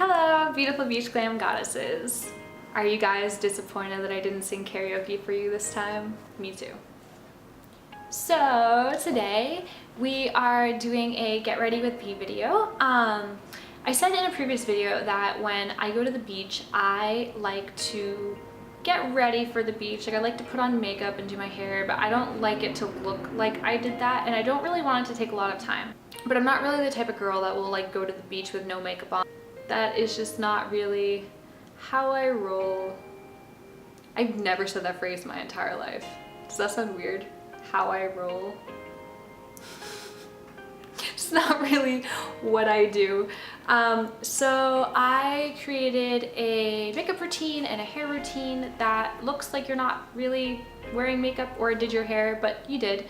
Hello, beautiful beach glam goddesses. Are you guys disappointed that I didn't sing karaoke for you this time? Me too. So today we are doing a get ready with me video. I said in a previous video that when I go to the beach, I like to get ready for the beach. Like I like to put on makeup and do my hair, but I don't like it to look like I did that, and I don't really want it to take a lot of time. But I'm not really the type of girl that will like go to the beach with no makeup on. That is just not really how I roll. I've never said that phrase my entire life. Does that sound weird? How I roll? It's not really what I do. So I created a makeup routine and a hair routine that looks like you're not really wearing makeup or did your hair, but you did.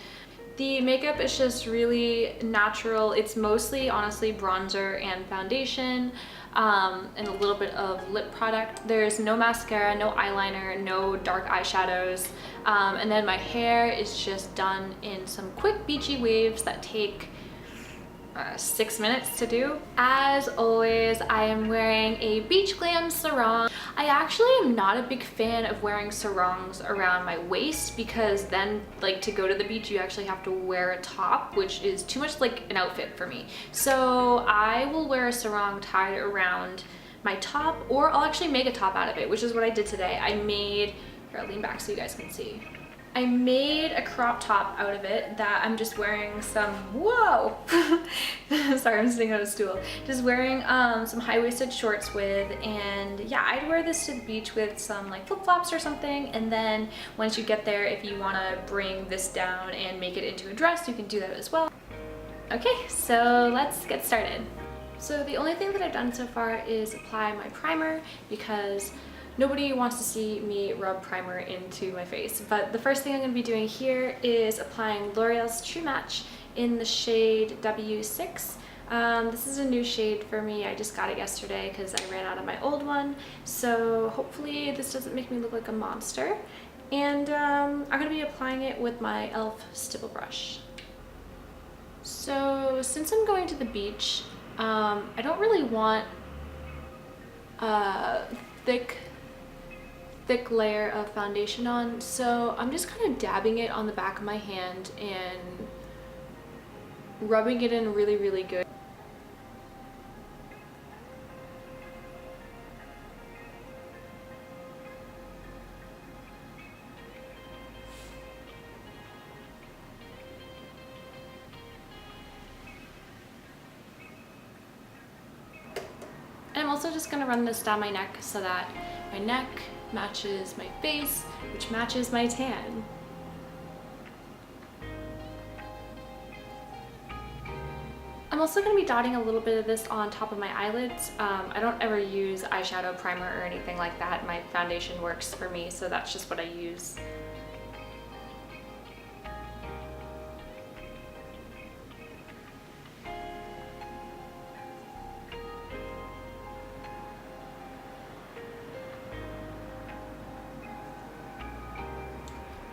The makeup is just really natural. It's mostly, honestly, bronzer and foundation, and a little bit of lip product. There's no mascara, no eyeliner, no dark eyeshadows. And then my hair is just done in some quick beachy waves that take 6 minutes to do. As always, I am wearing a beach glam sarong. I actually am not a big fan of wearing sarongs around my waist because then, like, to go to the beach you actually have to wear a top, which is too much like an outfit for me. So I will wear a sarong tied around my top, or I'll actually make a top out of it, which is what I did today. Here, I'll lean back so you guys can see. I made a crop top out of it that I'm just wearing some, whoa! Sorry, I'm sitting on a stool. Just wearing some high-waisted shorts with, and yeah, I'd wear this to the beach with some like flip-flops or something, and then once you get there, if you want to bring this down and make it into a dress, you can do that as well. Okay, so let's get started. So the only thing that I've done so far is apply my primer because nobody wants to see me rub primer into my face. But the first thing I'm going to be doing here is applying L'Oreal's True Match in the shade W6. This is a new shade for me. I just got it yesterday because I ran out of my old one. So hopefully this doesn't make me look like a monster. And I'm going to be applying it with my e.l.f. stipple brush. So since I'm going to the beach, I don't really want a thick layer of foundation on, so I'm just kind of dabbing it on the back of my hand and rubbing it in really, really good. And I'm also just going to run this down my neck so that my neck matches my face, which matches my tan. I'm also going to be dotting a little bit of this on top of my eyelids. I don't ever use eyeshadow primer or anything like that. My foundation works for me, so that's just what I use.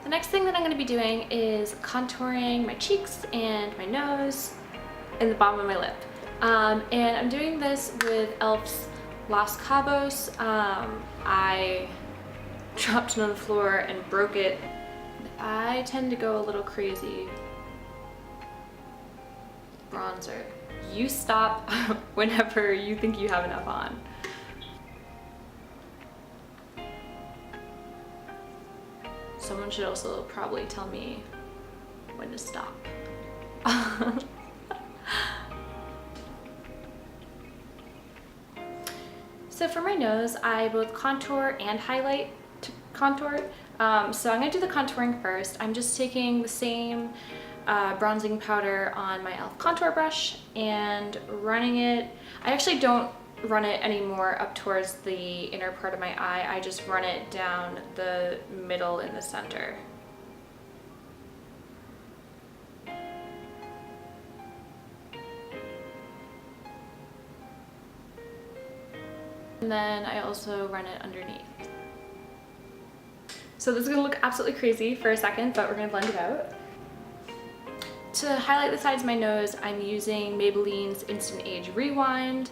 The next thing that I'm going to be doing is contouring my cheeks and my nose and the bottom of my lip. And I'm doing this with e.l.f.'s Los Cabos. I dropped it on the floor and broke it. I tend to go a little crazy. Bronzer. You stop whenever you think you have enough on. Someone should also probably tell me when to stop. So for my nose, I both contour and highlight to contour. So I'm going to do the contouring first. I'm just taking the same bronzing powder on my e.l.f. contour brush and running it. I actually don't run it anymore up towards the inner part of my eye. I just run it down the middle in the center. And then I also run it underneath. So this is gonna look absolutely crazy for a second, but we're gonna blend it out. To highlight the sides of my nose, I'm using Maybelline's Instant Age Rewind.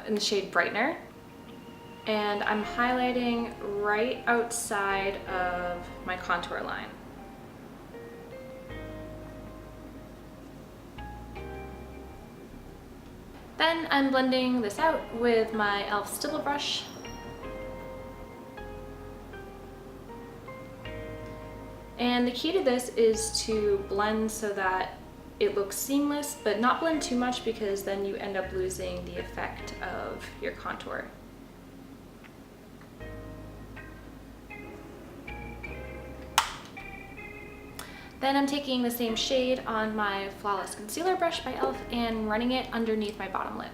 in the shade Brightener. And I'm highlighting right outside of my contour line. Then I'm blending this out with my e.l.f. stipple brush. And the key to this is to blend so that it looks seamless, but not blend too much because then you end up losing the effect of your contour. Then I'm taking the same shade on my Flawless Concealer brush by e.l.f. and running it underneath my bottom lip.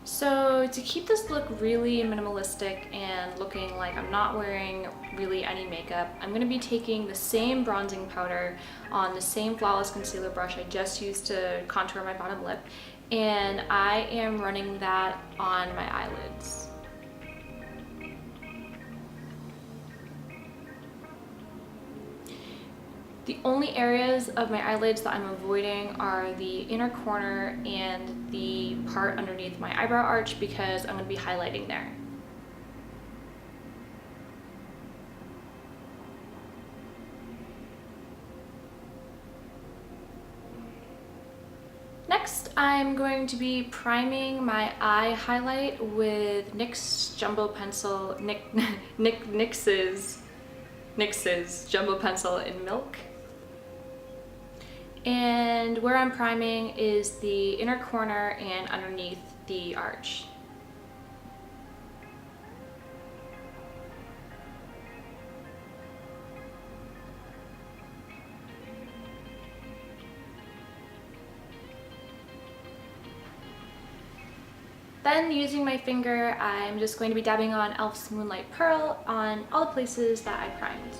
So to keep this look really minimalistic and looking like I'm not wearing really any makeup, I'm going to be taking the same bronzing powder on the same Flawless Concealer brush I just used to contour my bottom lip, and I am running that on my eyelids. The only areas of my eyelids that I'm avoiding are the inner corner and the part underneath my eyebrow arch because I'm going to be highlighting there. Next, I'm going to be priming my eye highlight with NYX's Jumbo Pencil, NYX's Jumbo Pencil in Milk. And where I'm priming is the inner corner and underneath the arch. Then using my finger, I'm just going to be dabbing on e.l.f.'s Moonlight Pearl on all the places that I primed.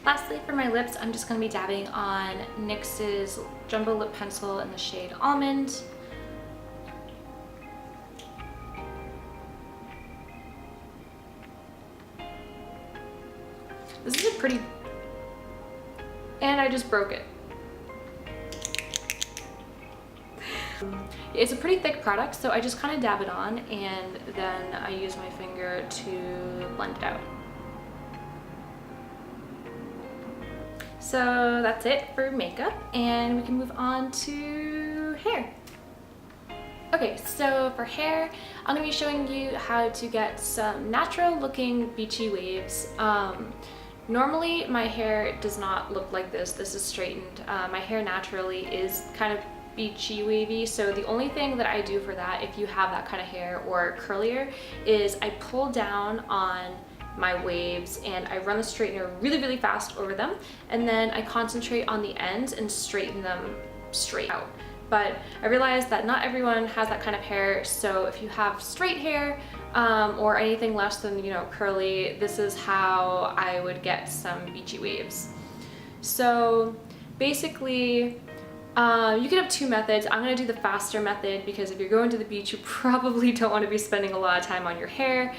Lastly, for my lips, I'm just going to be dabbing on NYX's Jumbo Lip Pencil in the shade Almond. This is a pretty... and I just broke it. It's a pretty thick product, so I just kind of dab it on and then I use my finger to blend it out. So that's it for makeup, and we can move on to hair. Okay, so for hair, I'm going to be showing you how to get some natural looking beachy waves. Normally my hair does not look like this. This is straightened. My hair naturally is kind of beachy wavy, so the only thing that I do for that, if you have that kind of hair or curlier, is I pull down on my waves and I run the straightener really, really fast over them, and then I concentrate on the ends and straighten them straight out. But I realized that not everyone has that kind of hair, so if you have straight hair or anything less than, you know, curly, this is how I would get some beachy waves. So basically, you can have two methods. I'm going to do the faster method because if you're going to the beach, you probably don't want to be spending a lot of time on your hair.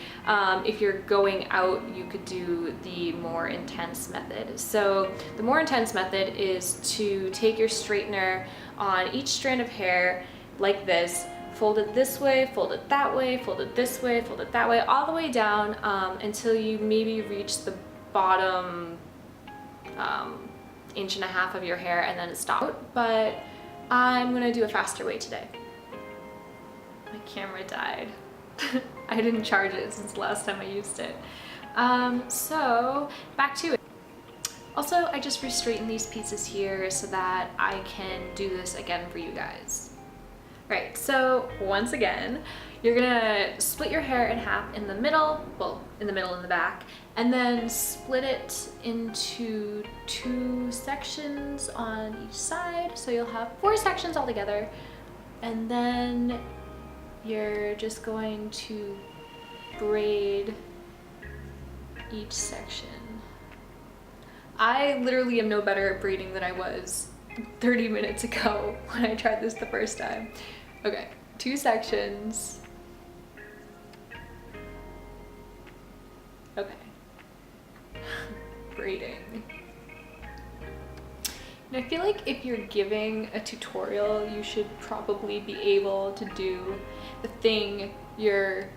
If you're going out, you could do the more intense method. So the more intense method is to take your straightener on each strand of hair like this, fold it this way, fold it that way, fold it this way, fold it that way, all the way down until you maybe reach the bottom inch and a half of your hair and then stop. But I'm gonna do a faster way today. My camera died. I didn't charge it since the last time I used it. So back to it. Also, I just re-straightened these pieces here so that I can do this again for you guys. Right, so once again, You're gonna split your hair in half in the middle, well, in the middle and the back, and then split it into 2 sections on each side. So you'll have 4 sections altogether. And then you're just going to braid each section. I literally am no better at braiding than I was 30 minutes ago when I tried this the first time. Okay, 2 sections. Okay. Braiding. And I feel like if you're giving a tutorial, you should probably be able to do the thing you're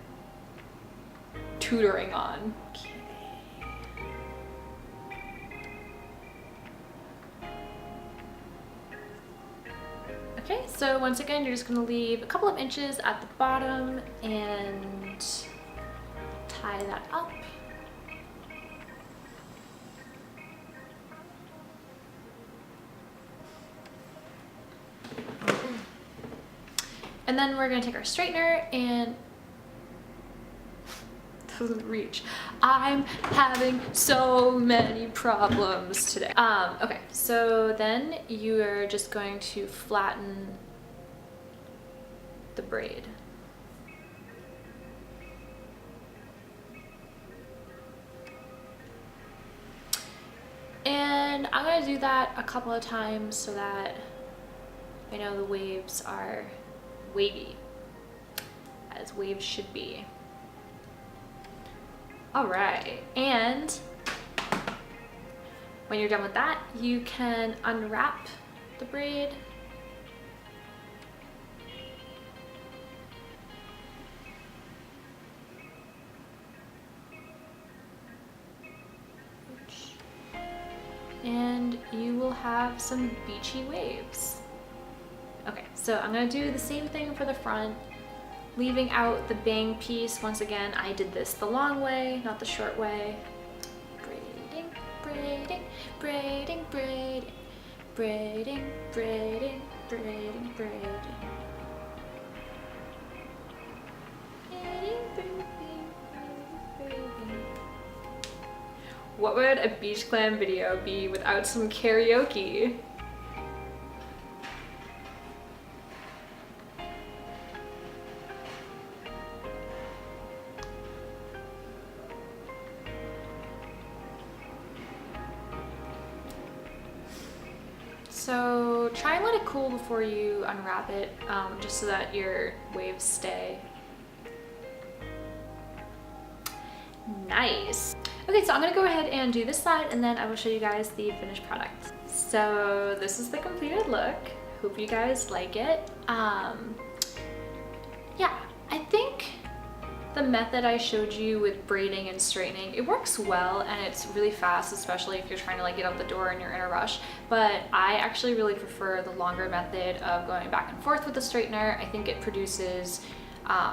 tutoring on. Okay, so once again, you're just gonna leave a couple of inches at the bottom and tie that up. And then we're gonna take our straightener and doesn't reach. I'm having so many problems today. Okay, so then you are just going to flatten the braid. And I'm gonna do that a couple of times so that I know the waves are wavy, as waves should be. All right, and when you're done with that, you can unwrap the braid. And you will have some beachy waves. Okay, so I'm gonna do the same thing for the front, leaving out the bang piece. Once again, I did this the long way, not the short way. Braiding, braiding, braiding, braiding, braiding, braiding, braiding, braiding. What would a beach glam video be without some karaoke? So try and let it cool before you unwrap it, just so that your waves stay. Nice. Okay, so I'm gonna go ahead and do this side and then I will show you guys the finished product. So this is the completed look. Hope you guys like it. Yeah, I think the method I showed you with braiding and straightening, it works well and it's really fast, especially if you're trying to like get out the door and you're in a rush. But I actually really prefer the longer method of going back and forth with the straightener. I think it produces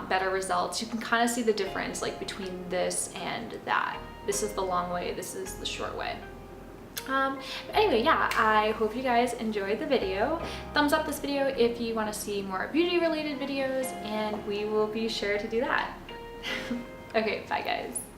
better results. You can kind of see the difference like between this and that. This is the long way, this is the short way. But anyway, yeah, I hope you guys enjoyed the video. Thumbs up this video if you want to see more beauty related videos, and we will be sure to do that. Okay, bye guys.